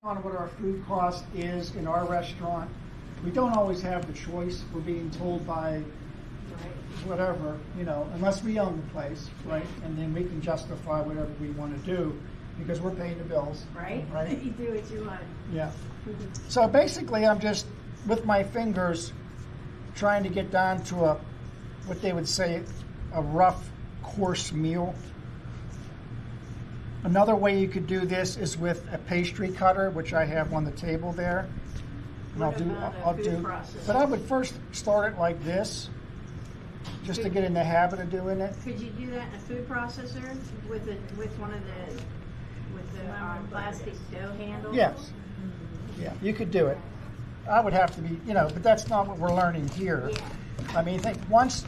On what our food cost is in our restaurant. We don't always have the choice. We're being told by whatever, unless we own the place, right? And then we can justify whatever we want to do because we're paying the bills. Right? You do what you want. Yeah. So basically, I'm just, with my fingers, trying to get down to what they would say, a rough, coarse meal. Another way you could do this is with a pastry cutter, which I have on the table there. And I'll do. But I would first start it like this, just to get in the habit of doing it. Could you do that in a food processor with one of the plastic dough handles? Yes. Yeah, you could do it. I would have to be, but that's not what we're learning here. Yeah. I mean, I think once,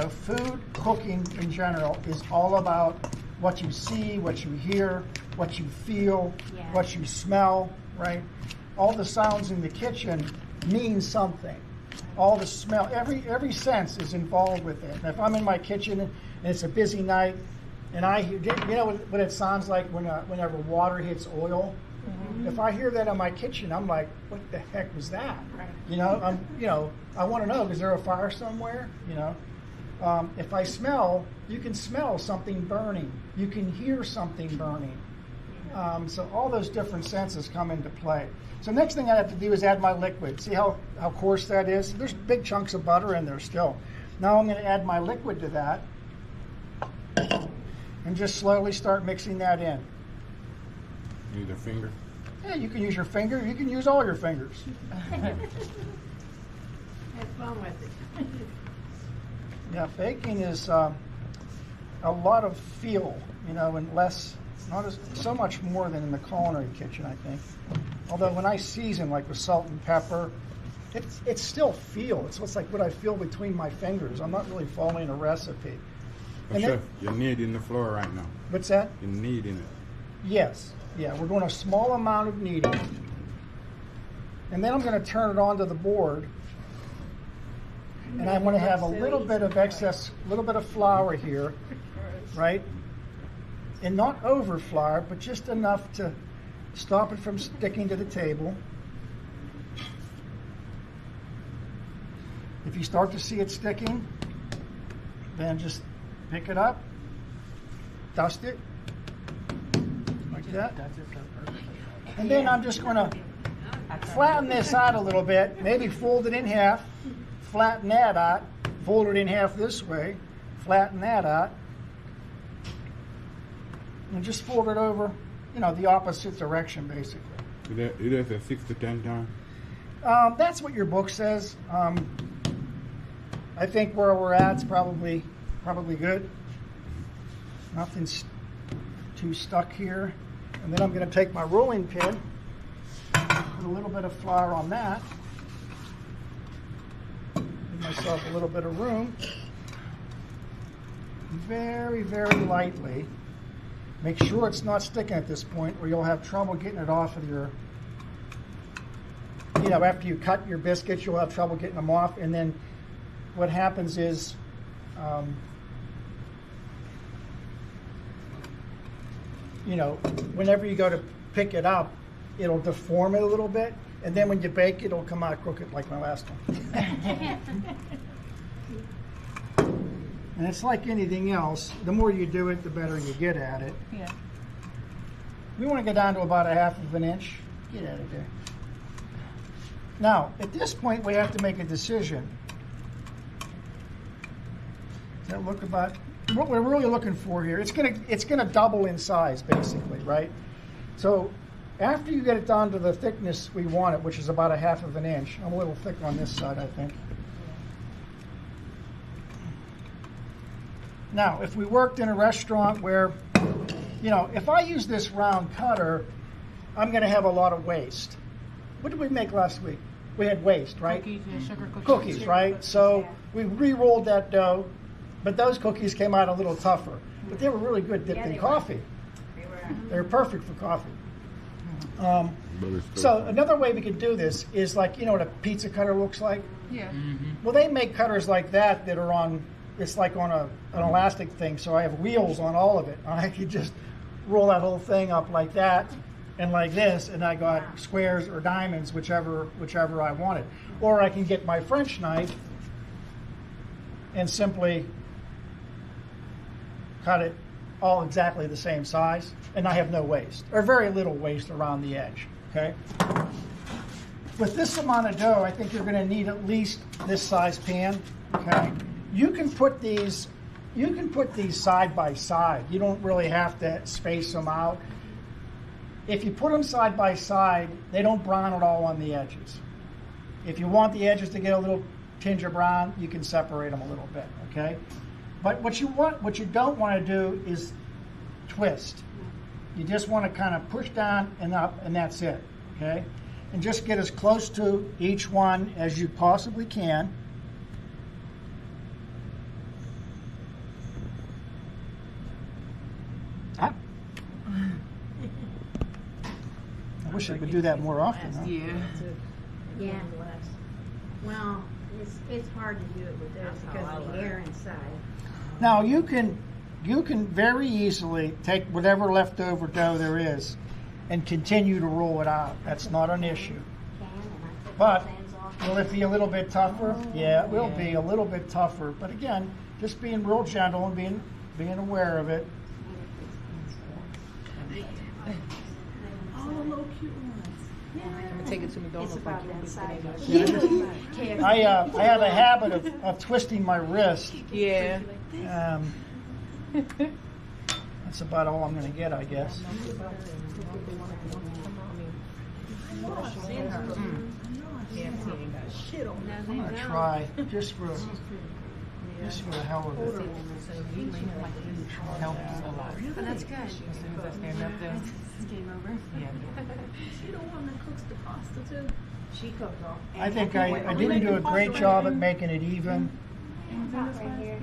food cooking in general is all about what you see, what you hear, what you feel, what you smell, right? All the sounds in the kitchen mean something. All the smell, every sense is involved with it. And if I'm in my kitchen and it's a busy night, and I hear, what it sounds like whenever water hits oil? Mm-hmm. If I hear that in my kitchen, I'm like, what the heck was that? Right. I want to know, is there a fire somewhere? If I smell, you can smell something burning. You can hear something burning. So all those different senses come into play. So next thing I have to do is add my liquid. See how coarse that is? There's big chunks of butter in there still. Now I'm going to add my liquid to that and just slowly start mixing that in. Use a finger? Yeah, you can use your finger. You can use all your fingers. Have fun with it. Yeah, baking is a lot of feel, and less, so much more than in the culinary kitchen, I think. Although when I season, like with salt and pepper, it's still feel. It's like what I feel between my fingers. I'm not really following a recipe. Chef, you're kneading the flour right now. What's that? You're kneading it. Yes. Yeah, we're doing a small amount of kneading. And then I'm going to turn it onto the board. And I want to have a little bit of excess, a little bit of flour here, right? And not over flour, but just enough to stop it from sticking to the table. If you start to see it sticking, then just pick it up, dust it, like that. And then I'm just going to flatten this out a little bit, maybe fold it in half. Flatten that out, fold it in half this way, flatten that out, and just fold it over, the opposite direction, basically. It is a 6 to 10 times? That's what your book says. I think where we're at is probably good. Nothing's too stuck here. And then I'm going to take my rolling pin, put a little bit of flour on that. Myself a little bit of room. Very, very lightly. Make sure it's not sticking at this point or you'll have trouble getting it off of your, after you cut your biscuits, you'll have trouble getting them off. And then what happens is, whenever you go to pick it up, it'll deform it a little bit. And then when you bake, it'll come out crooked like my last one. And it's like anything else. The more you do it, the better you get at it. Yeah. We want to get down to about a half of an inch. Get out of there. Now, at this point, we have to make a decision. Does that look about what we're really looking for here? It's gonna double in size, basically, right? So after you get it down to the thickness we want it, which is about a half of an inch, I'm a little thick on this side, I think. Now, if we worked in a restaurant where, if I use this round cutter, I'm going to have a lot of waste. What did we make last week? We had waste, right? Cookies, yeah, sugar cookies. Cookies, right? So we re-rolled that dough, but those cookies came out a little tougher. But they were really good dipped in coffee. They were perfect for coffee. So another way we could do this is like, what a pizza cutter looks like? Yeah. Mm-hmm. Well, they make cutters like that are on, it's like on an elastic thing, so I have wheels on all of it. I could just roll that whole thing up like that, and like this, and I got squares or diamonds, whichever I wanted. Or I can get my French knife and simply cut it all exactly the same size, and I have no waste, or very little waste around the edge, okay? With this amount of dough, I think you're gonna need at least this size pan, okay? You can put these side by side. You don't really have to space them out. If you put them side by side, they don't brown at all on the edges. If you want the edges to get a little tinge of brown, you can separate them a little bit, okay? But what you don't want to do is twist. You just want to kind of push down and up, and that's it, okay? And just get as close to each one as you possibly can. I wish I could do that more often. Huh? Yeah. Well, it's hard to do it with those because of the air inside. Now you can very easily take whatever leftover dough there is and continue to roll it out. That's not an issue. But will it be a little bit tougher? Yeah, it will be a little bit tougher. But again, just being real gentle and being aware of it. All the little cute ones. Take it to McDonald's. It's about that size. I have a habit of twisting my wrist. Yeah. That's about all I'm going to get, I guess. I'm going to try just for the hell of it. But that's good. Game over. She the one that cooks the pasta too. She cooks all. I think I didn't do a great job at making it even. Right here.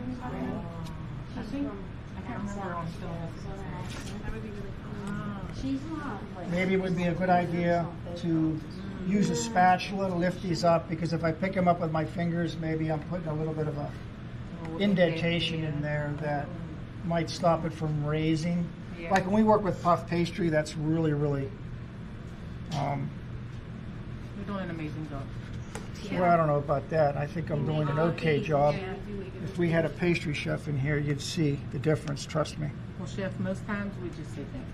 She's not like. Maybe it would be a good idea to use a spatula to lift these up, because if I pick them up with my fingers, maybe I'm putting a little bit of a indentation in there that might stop it from raising. Yeah. Like when we work with puff pastry, that's really, really, You're doing an amazing job. well, I don't know about that. I think I'm doing an okay job. If we had a pastry chef in here, you'd see the difference, trust me. Well, Chef, most times we just say thanks.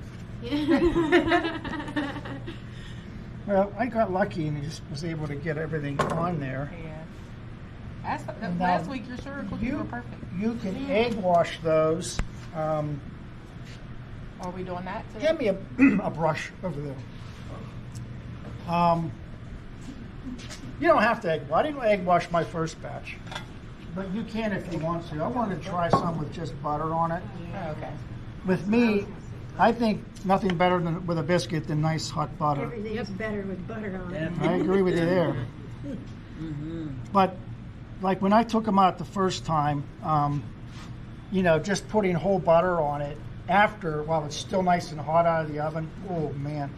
Well, I got lucky and just was able to get everything on there. Yeah. And Last now week, your sugar cookies were perfect. You can egg wash those. Are we doing that today? Hand me a brush over there. You don't have to egg wash. I didn't egg wash my first batch, but you can if you want to. I wanted to try some with just butter on it. Oh, okay. With me, I think nothing better than with a biscuit than nice hot butter. Everything's better with butter on it. I agree with you there. But like when I took them out the first time, just putting whole butter on it after, while it's still nice and hot out of the oven, oh man,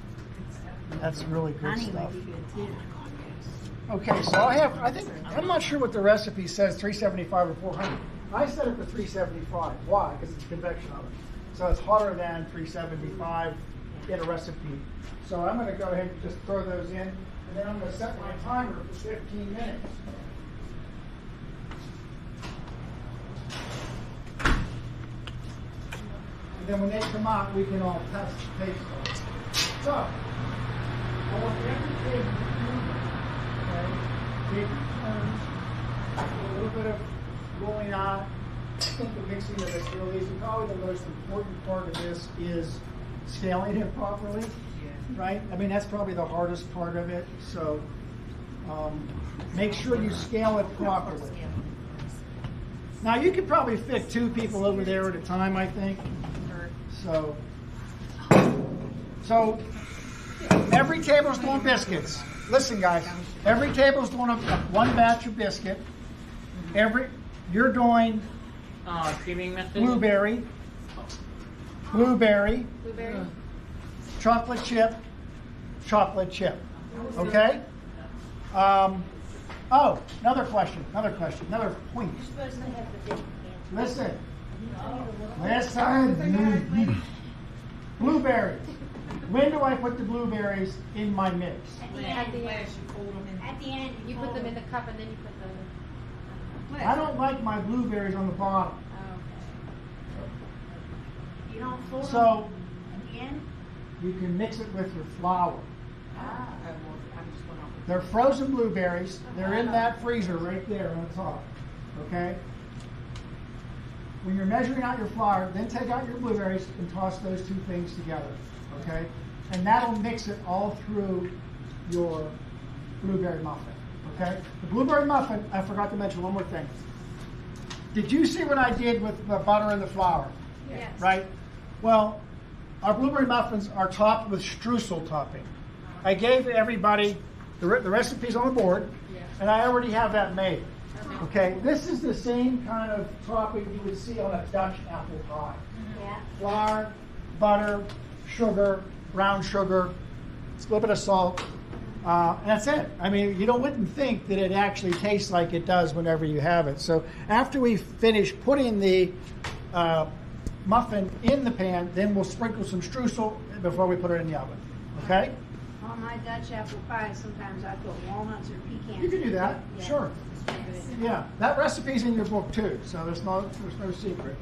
that's really good Honey stuff. might be good too. Okay, so I'm not sure what the recipe says, 375 or 400. I set it to 375. Why? Because it's a convection oven. So it's hotter than 375 in a recipe. So I'm going to go ahead and just throw those in, and then I'm going to set my timer for 15 minutes. And then when they come out, we can all test the taste of it. So, I want every table big turns, a little bit of rolling out. I think the mixing of this really is probably the most important part of this is scaling it properly, right? I mean, that's probably the hardest part of it. So make sure you scale it properly. Now you could probably fit 2 people over there at a time, I think. So every tablespoon biscuits. Listen, guys. Every tablespoon of one batch of biscuit. You're doing Creaming method? blueberry, chocolate chip. Okay? Another question, another point. Listen. Blueberries. When do I put the blueberries in my mix? At the At end. the end, you fold them in. At the end. You put them in the cup and then you put the. I don't like my blueberries on the bottom. You don't fold them So at the end? you can mix it with your flour. I just went off. They're frozen blueberries. They're in that freezer right there on the top. Okay? When you're measuring out your flour, then take out your blueberries and toss those two things together. Okay? And that'll mix it all through your blueberry muffin. Okay? The blueberry muffin, I forgot to mention one more thing. Did you see what I did with the butter and the flour? Yes. Right? Well, our blueberry muffins are topped with streusel topping. I gave everybody the recipes on the board, and I already have that made. Okay, this is the same kind of topping you would see on a Dutch apple pie. Yeah. Flour, butter, sugar, brown sugar, a little bit of salt, and that's it. I mean, you wouldn't think that it actually tastes like it does whenever you have it. So after we finish putting the muffin in the pan, then we'll sprinkle some streusel before we put it in the oven. Okay? On my Dutch apple pie, sometimes I put walnuts or pecans. You can do that. Yeah. Sure. It's good. Yeah, that recipe's in your book too, so there's no secret.